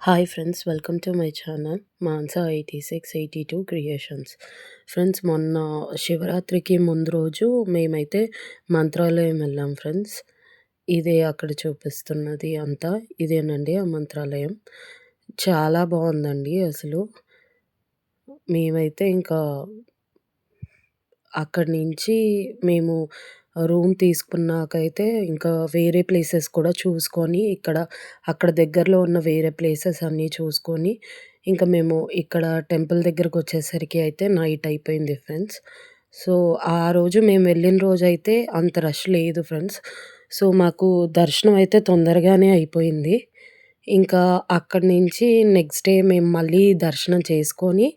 Hi friends, welcome to my channel Mansa 8682 creations. Friends, మొన్న శివరాత్రికి ముందు రోజు మేమైతే మంత్రాలయం వెళ్ళాం ఫ్రెండ్స్. ఇదే అక్కడ చూపిస్తున్నది అంతా ఇదేనండి ఆ మంత్రాలయం. చాలా బాగుందండి అసలు. మేమైతే ఇంకా అక్కడి నుంచి మేము రూమ్ తీసుకున్నాకైతే ఇంకా వేరే ప్లేసెస్ కూడా చూసుకొని అక్కడ దగ్గరలో ఉన్న వేరే ప్లేసెస్ అన్నీ చూసుకొని ఇంకా మేము ఇక్కడ టెంపుల్ దగ్గరకొచ్చేసరికి అయితే నైట్ అయిపోయింది ఫ్రెండ్స్. సో, ఆ రోజు మేము వెళ్ళిన రోజైతే అంత రష్ లేదు ఫ్రెండ్స్. సో, మాకు దర్శనం అయితే తొందరగానే అయిపోయింది. ఇంకా అక్కడి నుంచి నెక్స్ట్ డే మేము మళ్ళీ దర్శనం చేసుకొని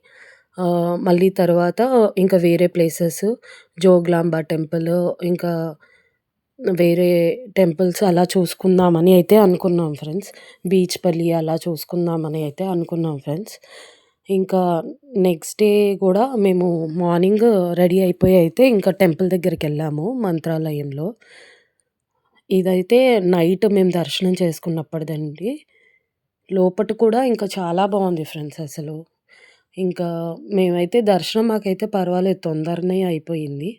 మళ్ళీ తర్వాత ఇంకా వేరే ప్లేసెస్ జోగులాంబ టెంపుల్, ఇంకా వేరే టెంపుల్స్ అలా చూసుకుందామని అయితే అనుకున్నాం ఫ్రెండ్స్. బీచ్‌పల్లి అలా చూసుకుందామని అయితే అనుకున్నాం ఫ్రెండ్స్. ఇంకా నెక్స్ట్ డే గూడా మేము మార్నింగ్ రెడీ అయిపోయి అయితే ఇంకా టెంపుల్ దగ్గరికెళ్ళాము మంత్రాలయంలో. ఇదైతే నైట్ మేము దర్శనం చేసుకున్నప్పటిదండి. లోపట కూడా ఇంకా చాలా బావుంది ఫ్రెండ్స్ అసలు. ఇంకా మేమైతే దర్శనం మాకైతే పర్వాలేదు తొందరనే అయిపోయింది.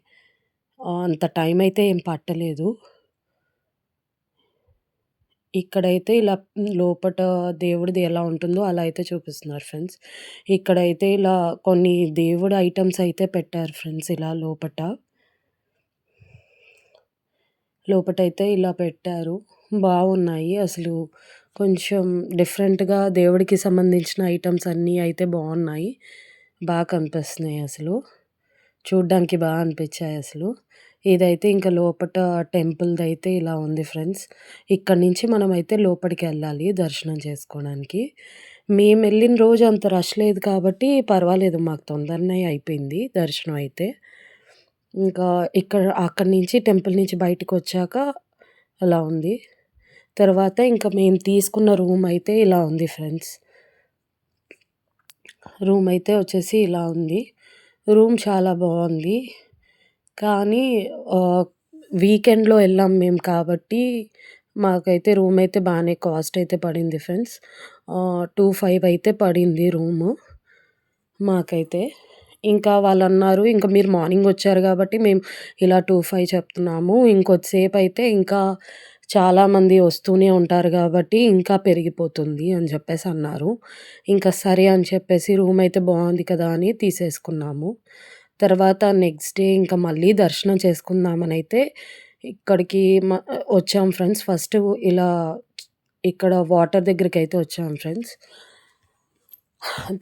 అంత టైం అయితే ఏం పట్టలేదు. ఇక్కడైతే ఇలా లోపట దేవుడిది ఎలా ఉంటుందో అలా అయితే చూపిస్తున్నారు ఫ్రెండ్స్. ఇక్కడైతే ఇలా కొన్ని దేవుడి ఐటెమ్స్ అయితే పెట్టారు ఫ్రెండ్స్ ఇలా లోపట. లోపటైతే ఇలా పెట్టారు. బావున్నాయి. అసలు కొంచెం డిఫరెంట్‌గా దేవుడికి సంబంధించిన ఐటెమ్స్ అన్నీ అయితే బావున్నాయి. కనిపిస్తున్నాయి అసలు. చూడ్డానికి అనిపిచ్చాయసలు. ఇదైతే ఇంక లోపట టెంపుల్‌దయితే ఇలా ఉంది ఫ్రెండ్స్. ఇక్కడి నుంచి మనమైతే లోపటికెళ్ళాలి దర్శనం చేసుకోడానికి. మేమెళ్ళిన రోజు అంత రష్ లేదు కాబట్టి పర్వాలేదు, మాకు తొందరనే అయిపోయింది దర్శనం అయితే. ఇంకా అక్కడి నుంచి టెంపుల్ నుంచి బయటికొచ్చాక అలా ఉంది. తర్వాత ఇంకా మేము తీసుకున్న రూమ్ అయితే ఇలా ఉంది ఫ్రెండ్స్. రూమ్ అయితే వచ్చేసి ఇలా ఉంది. రూమ్ చాలా బావుంది. కానీ వీకెండ్‌లో ఎళ్ళాం మేము కాబట్టి మాకైతే రూమ్ అయితే బానే కాస్ట్ అయితే పడింది ఫ్రెండ్స్. 2500 అయితే పడింది రూము మాకైతే. ఇంకా వాళ్ళన్నారు, "ఇంక మీరు మార్నింగ్ వచ్చారు కాబట్టి మేము ఇలా 2500 చెప్తున్నాము. ఇంకొద్దిసేపయితే ఇంకా చాలామంది వస్తూనే ఉంటారు కాబట్టి ఇంకా పెరిగిపోతుంది" అని చెప్పేసన్నారు. ఇంకా సరే అని చెప్పేసి రూమ్ అయితే బావుంది కదా అని తీసేసుకున్నాము. తర్వాత నెక్స్ట్ డే ఇంకా మళ్ళీ దర్శనం చేసుకుందామనైతే ఇక్కడికి వచ్చాం ఫ్రెండ్స్. ఫస్ట్ ఇలా ఇక్కడ వాటర్ దగ్గరికైతే వచ్చాం ఫ్రెండ్స్.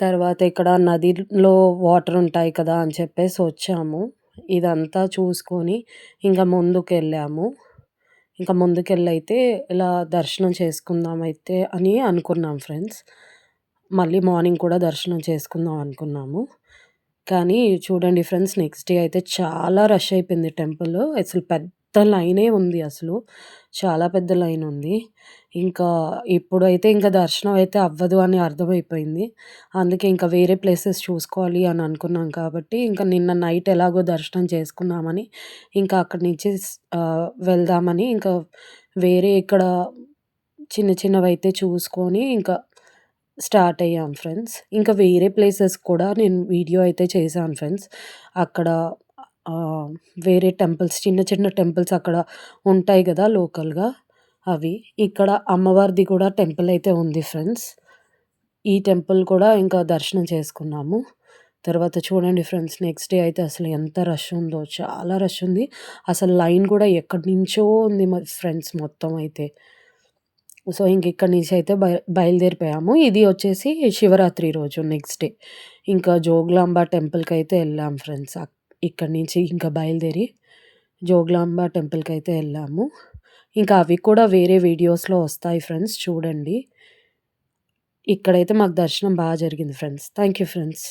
తర్వాత ఇక్కడ నదిలో వాటర్ ఉంటాయి కదా అని చెప్పేసి వచ్చాము. ఇదంతా చూసుకొని ఇంక ముందుకెళ్ళాము. ఇంక ముందుకెళ్ళైతే ఇలా దర్శనం చేసుకుందామైతే అని అనుకున్నాం ఫ్రెండ్స్. మళ్ళీ మార్నింగ్ కూడా దర్శనం చేసుకుందాం అనుకున్నాము. కానీ చూడండి ఫ్రెండ్స్, నెక్స్ట్ డే అయితే చాలా రష్ అయిపోయింది టెంపుల్. అసలు పెద్ద లైనే ఉంది అసలు. చాలా పెద్ద లైన్ ఉంది. ఇంకా ఇప్పుడైతే ఇంకా దర్శనం అయితే అవ్వదు అని అర్థమైపోయింది. అందుకే ఇంకా వేరే ప్లేసెస్ చూసుకోవాలి అని అనుకున్నాం కాబట్టి, ఇంకా నిన్న నైట్ ఎలాగో దర్శనం చేసుకున్నామని ఇంకా అక్కడి నుంచి వెళ్దామని ఇంకా వేరే ఇక్కడ చిన్న చిన్నవైతే చూసుకొని ఇంకా స్టార్ట్ అయ్యాం ఫ్రెండ్స్. ఇంకా వేరే ప్లేసెస్ కూడా నేను వీడియో అయితే చేశాను ఫ్రెండ్స్. అక్కడ వేరే టెంపుల్స్, చిన్న చిన్న టెంపుల్స్ అక్కడ ఉంటాయి గదా లోకల్‌గా అవి. ఇక్కడ అమ్మవారిది కూడా టెంపుల్ అయితే ఉంది ఫ్రెండ్స్. ఈ టెంపుల్ కూడా ఇంకా దర్శనం చేసుకున్నాము. తర్వాత చూడండి ఫ్రెండ్స్, నెక్స్ట్ డే అయితే అసలు ఎంత రష్ ఉందో, చాలా రష్ ఉంది. అసలు లైన్ కూడా ఎక్కడి నుంచో ఉంది ఫ్రెండ్స్ మొత్తం అయితే. సో, ఇక్కడి నుంచి అయితే బయలుదేరిపోయాము. ఇది వచ్చేసి శివరాత్రి రోజు నెక్స్ట్ డే. ఇంకా జోగులాంబ టెంపుల్‌కైతే ఎళ్ళాం ఫ్రెండ్స్. ఇక్కడి నుంచి ఇంకా బయలుదేరి జోగులాంబ టెంపుల్‌కైతే ఎళ్ళాము. ఇంకా అవి కూడా వేరే వీడియోస్‌లో వస్తాయి ఫ్రెండ్స్, చూడండి. ఇక్కడైతే మాకు దర్శనం జరిగింది ఫ్రెండ్స్. Thank you friends.